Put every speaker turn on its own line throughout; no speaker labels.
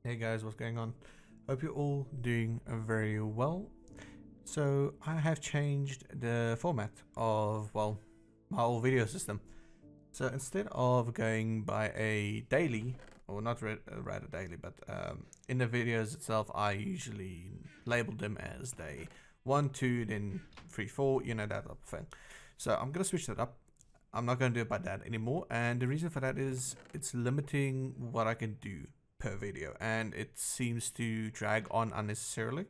Hey guys, what's going on? Hope you're all doing very well. So I have changed the format of, well, my whole video system. So instead of going by a daily, or not rather daily, but in the videos itself, I usually label them as day 1, 2, then 3, 4, you know, that type of thing. So I'm going to switch that up. I'm not going to do it by that anymore. And the reason for that is it's limiting what I can do per video, and it seems to drag on unnecessarily.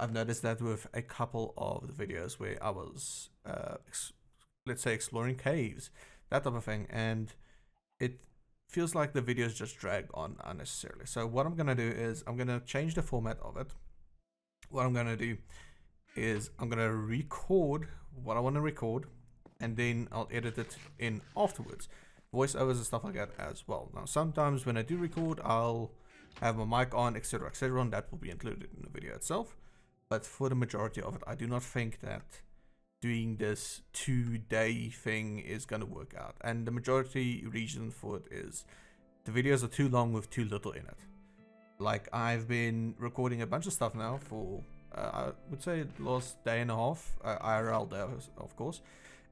I've noticed that with a couple of the videos where I was, let's say, exploring caves, that type of thing, and it feels like the videos just drag on unnecessarily. So what I'm going to do is I'm going to change the format of it. What I'm going to do is I'm going to record what I want to record, and then I'll edit it in afterwards. Voiceovers and stuff like that as well. Now sometimes when I do record, I'll have my mic on, etc, and that will be included in the video itself. But for the majority of it, I do not think that doing this 2-day thing is going to work out. And the majority reason for it is the videos are too long with too little in it. Like, I've been recording a bunch of stuff now for I would say the last day and a half, IRL day of course,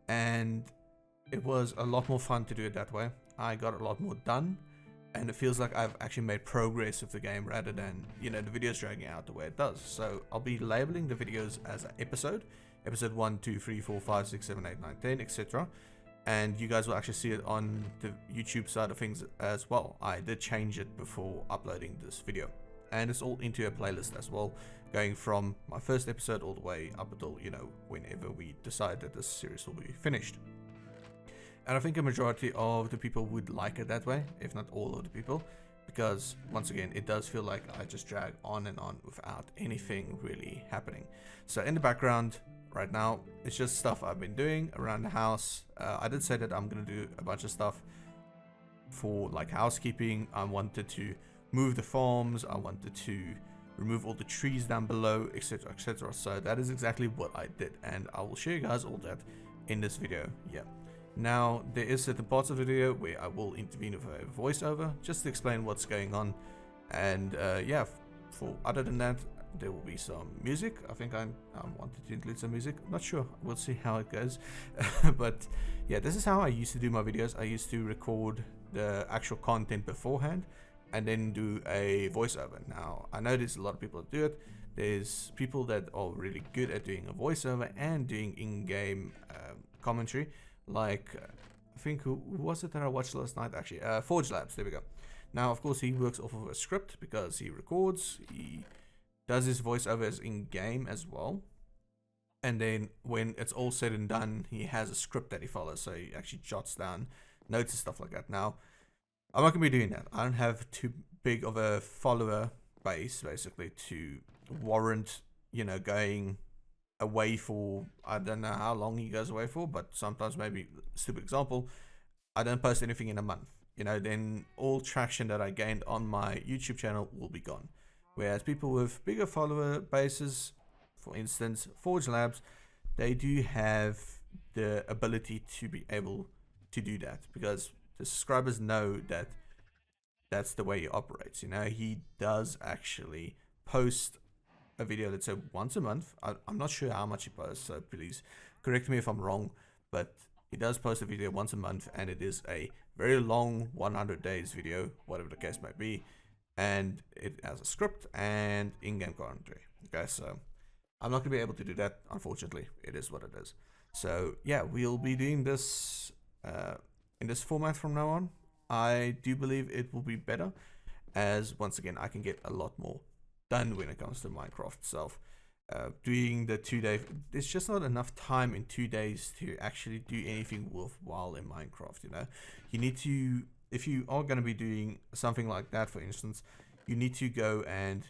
and it was a lot more fun to do it that way. I got a lot more done, and it feels like I've actually made progress with the game rather than, you know, the videos dragging out the way it does. So I'll be labeling the videos as an episode 1, 2, 3, 4, 5, 6, 7, 8, 9, 10, etc. And you guys will actually see it on the YouTube side of things as well. I did change it before uploading this video, and it's all into a playlist as well, going from my first episode all the way up until, you know, whenever we decide that this series will be finished. And I think a majority of the people would like it that way, if not all of the people, because once again, it does feel like I just drag on and on without anything really happening. So in the background right now, it's just stuff I've been doing around the house. I did say that I'm going to do a bunch of stuff for like housekeeping. I wanted to move the farms, I wanted to remove all the trees down below, etc, etc. So that is exactly what I did, and I will show you guys all that in this video. Now, there is certain parts of the video where I will intervene with a voiceover just to explain what's going on, and yeah, for other than that, there will be some music. I think I wanted to include some music. I'm not sure, we'll see how it goes. But yeah, this is how I used to do my videos. I used to record the actual content beforehand and then do a voiceover. Now, I know there's a lot of people that do it. There's people that are really good at doing a voiceover and doing in-game commentary. Like, I think, who was it that I watched last night actually? Forge Labs, there we go. Now, of course, he works off of a script because he records, he does his voiceovers in game as well. And then when it's all said and done, he has a script that he follows, so he actually jots down notes and stuff like that. Now, I'm not going to be doing that. I don't have too big of a follower base, basically, to warrant, you know, going away for, I don't know how long he goes away for, but sometimes, maybe, stupid example, I don't post anything in a month, you know, then all traction that I gained on my YouTube channel will be gone. Whereas people with bigger follower bases, for instance Forge Labs, they do have the ability to be able to do that, because the subscribers know that that's the way he operates. You know, he does actually post a video, let's say, once a month. I'm not sure how much he posts, so please correct me if I'm wrong, but he does post a video once a month, and it is a very long 100 days video, whatever the case may be, and it has a script and in-game commentary. Okay, so I'm not gonna be able to do that, unfortunately. It is what it is. So yeah, we'll be doing this in this format from now on. I do believe it will be better, as once again I can get a lot more done when it comes to Minecraft itself. Doing the 2-day, there's just not enough time in 2 days to actually do anything worthwhile in Minecraft. You know, you need to, if you are going to be doing something like that, for instance, you need to go and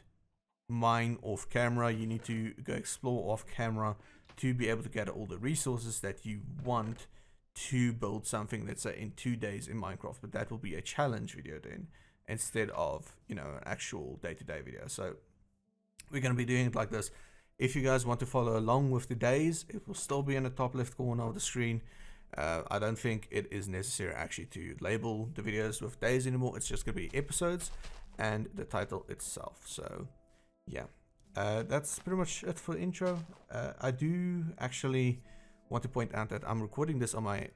mine off camera, you need to go explore off camera to be able to get all the resources that you want to build something, let's say, in 2 days in Minecraft. But that will be a challenge video then, instead of, you know, an actual day-to-day video. So we're going to be doing it like this. If you guys want to follow along with the days, it will still be in the top left corner of the screen. I don't think it is necessary actually to label the videos with days anymore. It's just going to be episodes. and the title itself. So yeah, that's pretty much it for the intro. I do actually want to point out that I'm recording this on my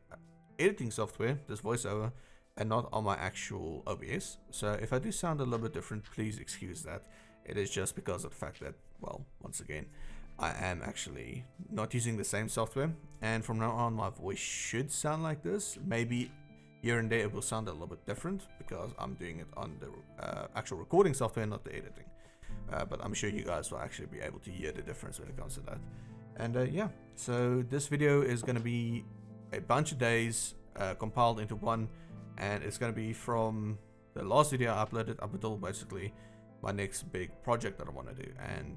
editing software, this voiceover, and not on my actual OBS. So if I do sound a little bit different, please excuse that. It is just because of the fact that, well, once again, I am actually not using the same software, and from now on my voice should sound like this. Maybe here and there it will sound a little bit different because I'm doing it on the actual recording software, not the editing. But I'm sure you guys will actually be able to hear the difference when it comes to that. And yeah, so this video is going to be a bunch of days compiled into one, and it's going to be from the last video I uploaded up until basically my next big project that I want to do. And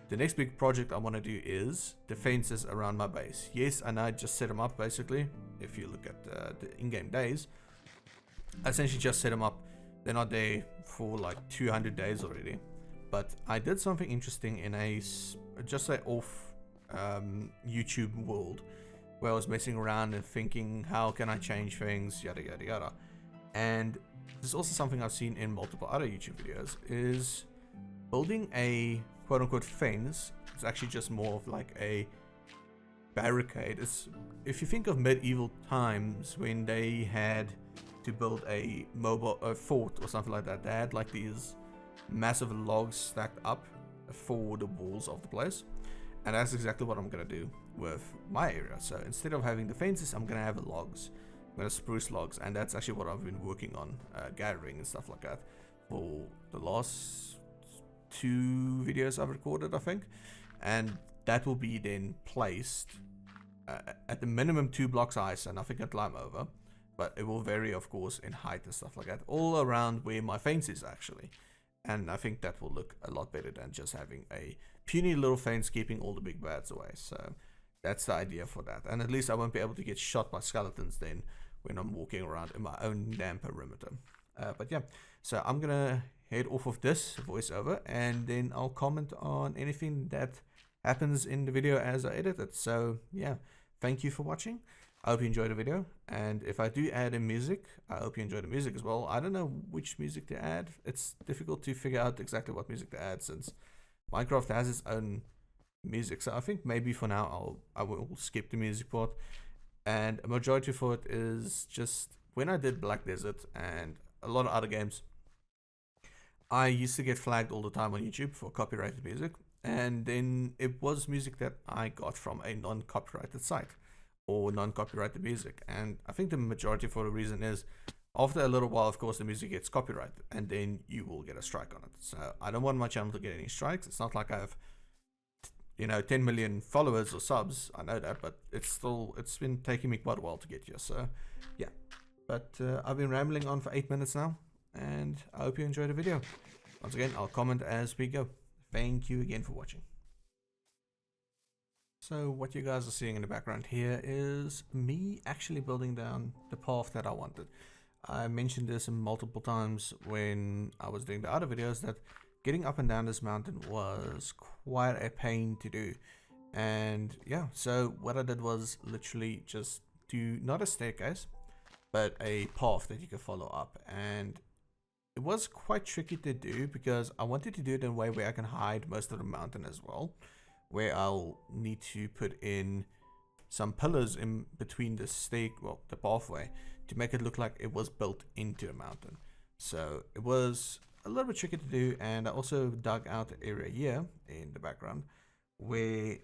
the next big project I want to do is the fences around my base. Yes, and I just set them up basically. If you look at the in-game days, I essentially just set them up. They're not there for like 200 days already. But I did something interesting in a just say off YouTube world, where I was messing around and thinking, how can I change things, yada yada yada. And this is also something I've seen in multiple other YouTube videos, is building a quote-unquote fence. It's actually just more of like a barricade. It's, if you think of medieval times when they had to build a mobile fort or something like that, they had like these massive logs stacked up for the walls of the place. And that's exactly what I'm gonna do with my area. So instead of having the fences, I'm gonna have the logs. I'm gonna spruce logs, and that's actually what I've been working on, gathering and stuff like that for the last 2 videos I've recorded, I think. And that will be then placed at the minimum 2 blocks high, so nothing can climb over, but it will vary of course in height and stuff like that, all around where my fence is actually. And I think that will look a lot better than just having a puny little fence keeping all the big bads away. So that's the idea for that. And at least I won't be able to get shot by skeletons then when I'm walking around in my own damn perimeter. But yeah, so I'm gonna head off of this voiceover, and then I'll comment on anything that happens in the video as I edit it. So yeah, thank you for watching. I hope you enjoyed the video, and if I do add in music, I hope you enjoy the music as well. I don't know which music to add. It's difficult to figure out exactly what music to add since Minecraft has its own music. So I think maybe for now I will skip the music part, and a majority for it is just when I did Black Desert and a lot of other games, I used to get flagged all the time on YouTube for copyrighted music, and then it was music that I got from a non-copyrighted site or non-copyrighted music. And I think the majority for the reason is after a little while, of course, the music gets copyrighted and then you will get a strike on it. So I don't want my channel to get any strikes. It's not like I have, you know, 10 million followers or subs. I know that, but it's been taking me quite a while to get here. So yeah, but I've been rambling on for 8 minutes now, and I hope you enjoyed the video. Once again, I'll comment as we go. Thank you again for watching. So what you guys are seeing in the background here is me actually building down the path that I wanted. I mentioned this multiple times when I was doing the other videos that getting up and down this mountain was quite a pain to do. And yeah, so what I did was literally just do not a staircase, but a path that you can follow up. And it was quite tricky to do because I wanted to do it in a way where I can hide most of the mountain as well, where I'll need to put in some pillars in between the the pathway to make it look like it was built into a mountain. So it was a little bit tricky to do, and I also dug out the area here in the background where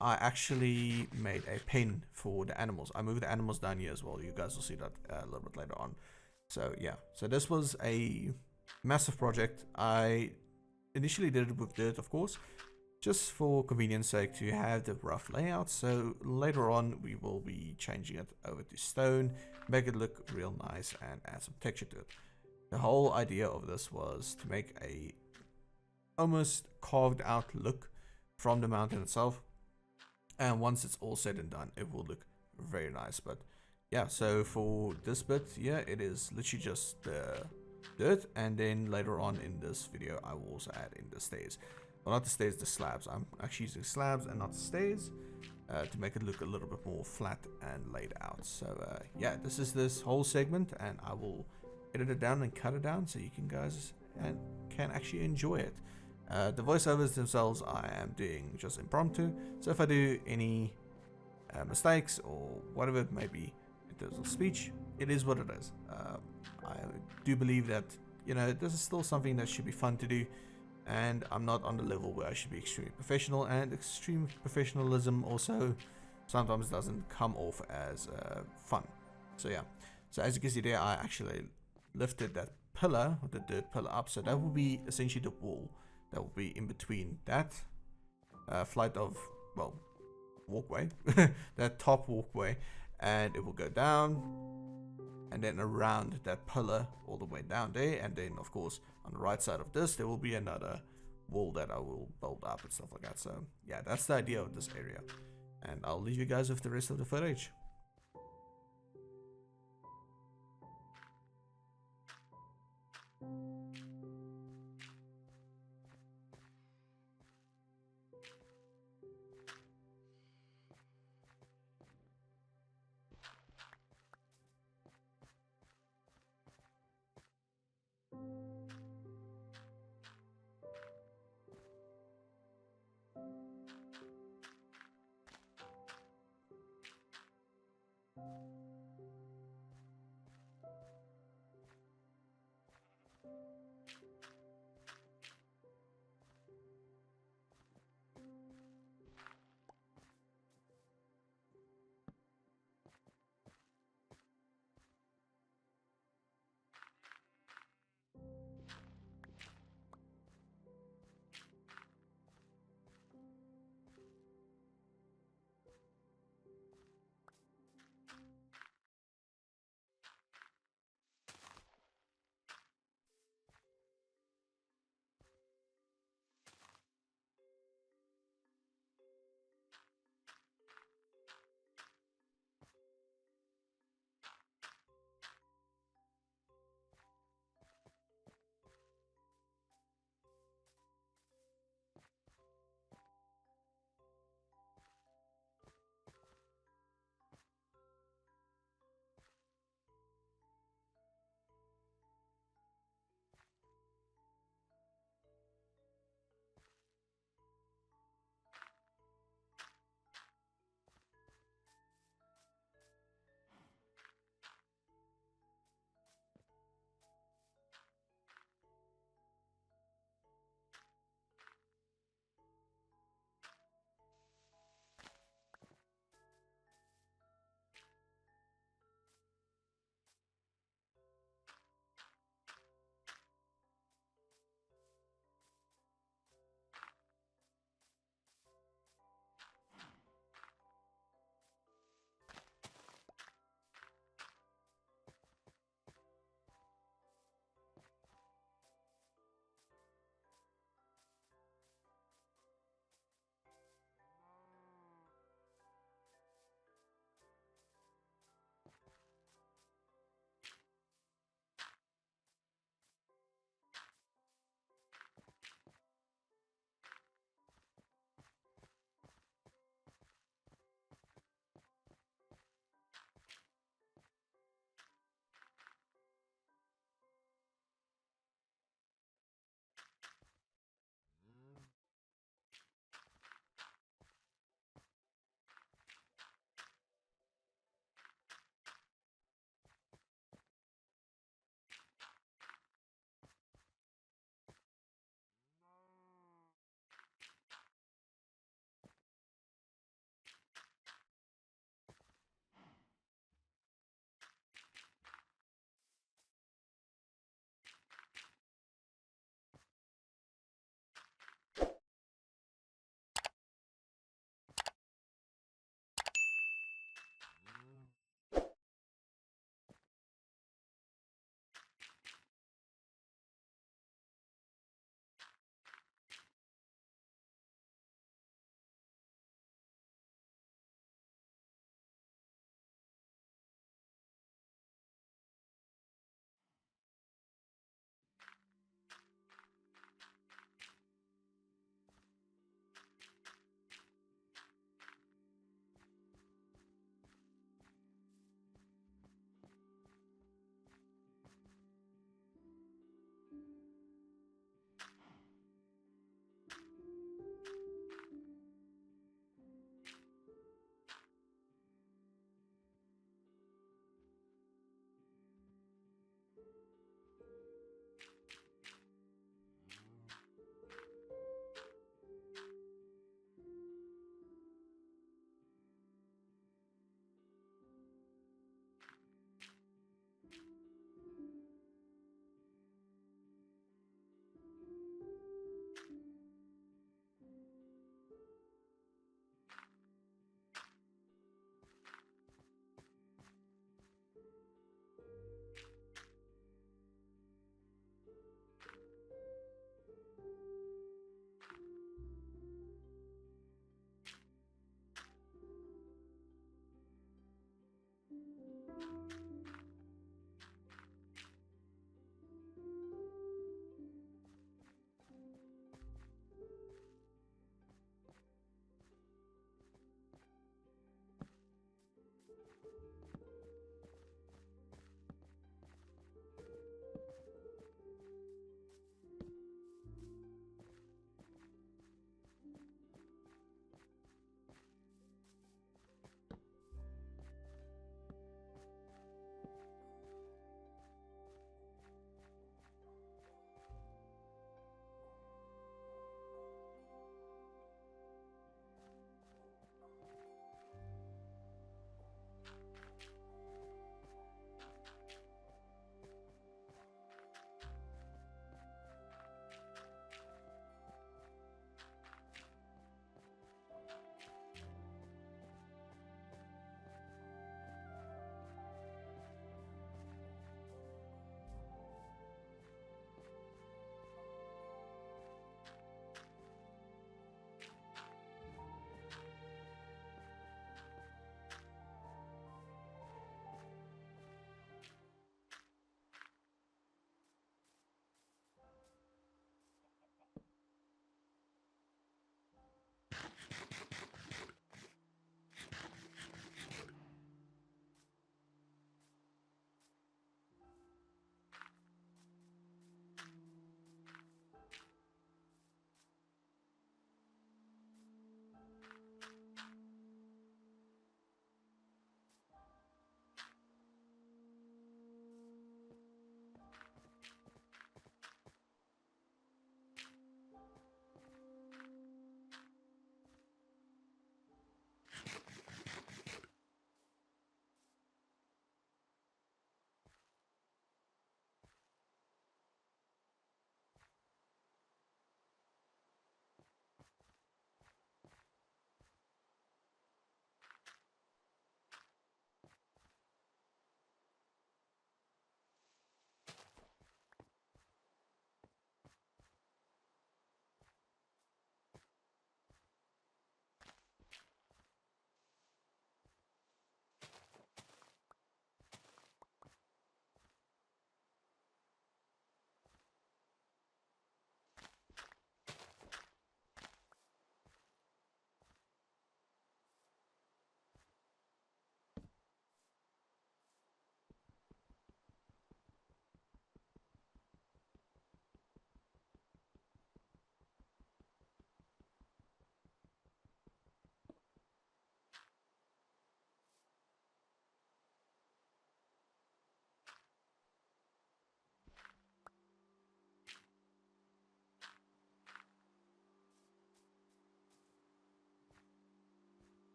I actually made a pen for the animals. I moved the animals down here as well. You guys will see that a little bit later on. So yeah, so this was a massive project. I initially did it with dirt, of course, just for convenience sake to have the rough layout. So later on we will be changing it over to stone, make it look real nice and add some texture to it. The whole idea of this was to make a almost carved out look from the mountain itself, and once it's all said and done it will look very nice. But yeah, so for this bit here, it is literally just the dirt, and then later on in this video I will also add in the stairs. Well, not the stairs, the slabs. I'm actually using slabs and not stairs to make it look a little bit more flat and laid out. So yeah, this is this whole segment, and I will edit it down and cut it down so you can actually enjoy it. The voiceovers themselves I am doing just impromptu, so if I do any mistakes or whatever it may be in terms of speech, it is what it is. I do believe that, you know, this is still something that should be fun to do, and I'm not on the level where I should be extremely professional, and extreme professionalism also sometimes doesn't come off as fun. So yeah, so as you can see there, I actually lifted that pillar, the dirt pillar, up, so that will be essentially the wall that will be in between that flight of, well, walkway, that top walkway, and it will go down and then around that pillar all the way down there, and then of course on the right side of this there will be another wall that I will build up and stuff like that. So yeah, that's the idea of this area, and I'll leave you guys with the rest of the footage.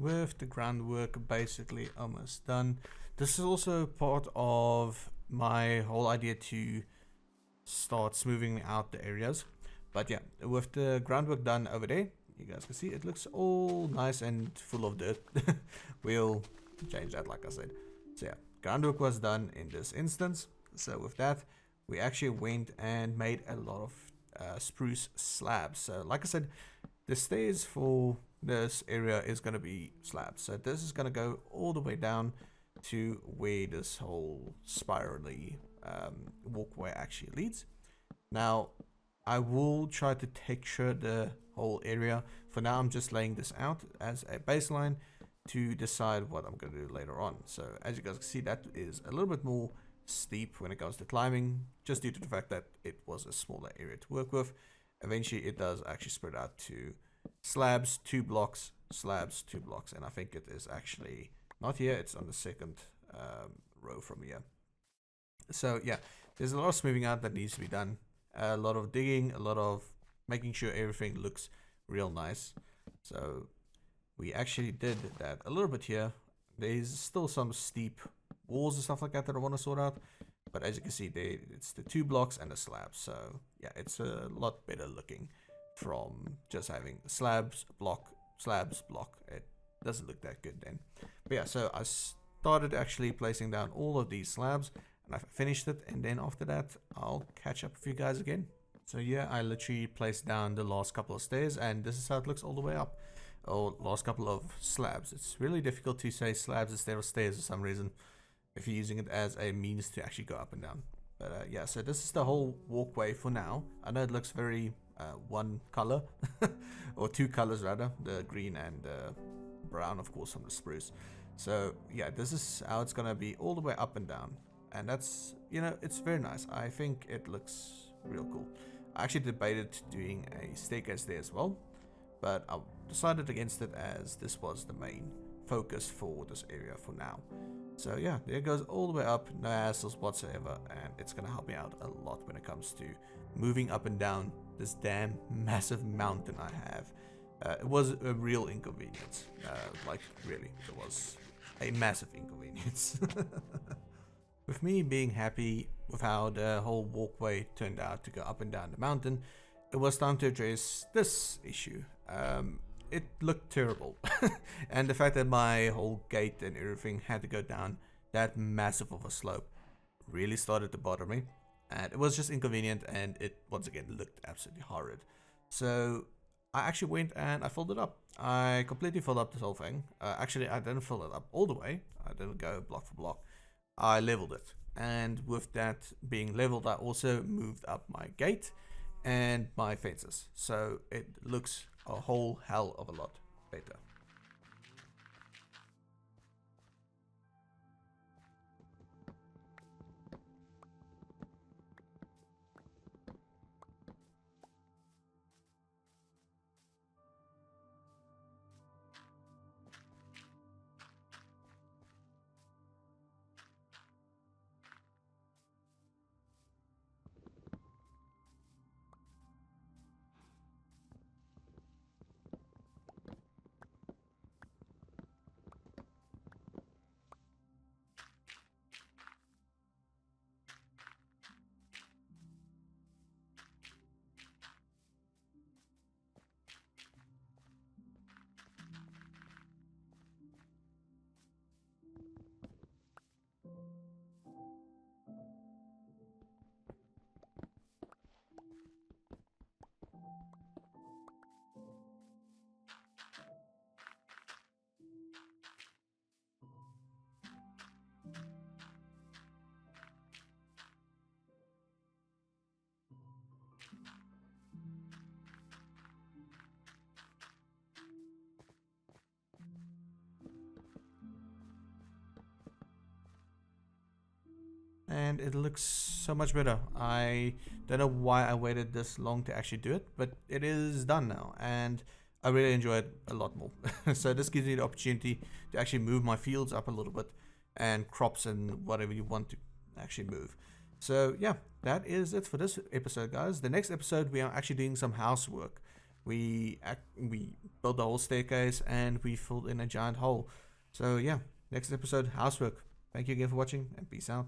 with the groundwork basically almost done. This is also part of my whole idea to start smoothing out the areas. But yeah, with the groundwork done over there, you guys can see it looks all nice and full of dirt. We'll change that, like I said. So yeah, groundwork was done in this instance. So with that, we actually went and made a lot of spruce slabs. So like I said, the stairs for this area is going to be slabs. So this is going to go all the way down to where this whole spirally walkway actually leads. Now, I will try to texture the whole area. For now, I'm just laying this out as a baseline to decide what I'm going to do later on. So as you guys can see, that is a little bit more steep when it comes to climbing, just due to the fact that it was a smaller area to work with. Eventually, it does actually spread out to slabs, 2 blocks, slabs, 2 blocks. And I think it is actually not here, it's on the second row from here. So yeah, there's a lot of smoothing out that needs to be done. A lot of digging, a lot of making sure everything looks real nice. So we actually did that a little bit here. There's still some steep walls and stuff like that I want to sort out. But as you can see, there it's the 2 blocks and the slabs. So yeah, it's a lot better looking from just having slabs, block, slabs, block. It doesn't look that good then. But yeah, so I started actually placing down all of these slabs. And I finished it, and then after that I'll catch up with you guys again. So yeah, I literally placed down the last couple of stairs, and this is how it looks all the way up. Or last couple of slabs. It's really difficult to say slabs instead of stairs for some reason, if you're using it as a means to actually go up and down. But yeah, so this is the whole walkway for now. I know it looks very one color, or 2 colors rather, the green and brown, of course, from the spruce. So yeah, this is how it's gonna be all the way up and down. And that's, you know, it's very nice. I think it looks real cool. I actually debated doing a staircase there as well, but I decided against it as this was the main focus for this area for now. So yeah, there it goes all the way up, no hassles whatsoever, and it's gonna help me out a lot when it comes to moving up and down this damn massive mountain I have. It was a real inconvenience, like really, it was a massive inconvenience. With me being happy with how the whole walkway turned out to go up and down the mountain, it was time to address this issue. It looked terrible. And the fact that my whole gate and everything had to go down that massive of a slope really started to bother me. And it was just inconvenient, and it once again looked absolutely horrid. So I actually went and I filled it up. I completely filled up this whole thing. Actually, I didn't fill it up all the way. I didn't go block for block. I leveled it, and with that being leveled, I also moved up my gate and my fences, so it looks a whole hell of a lot better. And it looks so much better. I don't know why I waited this long to actually do it, but it is done now, and I really enjoy it a lot more. So this gives me the opportunity to actually move my fields up a little bit, and crops and whatever you want to actually move. So yeah, that is it for this episode, guys. The next episode we are actually doing some housework. we built the whole staircase and we filled in a giant hole. So yeah, next episode, housework. Thank you again for watching and peace out.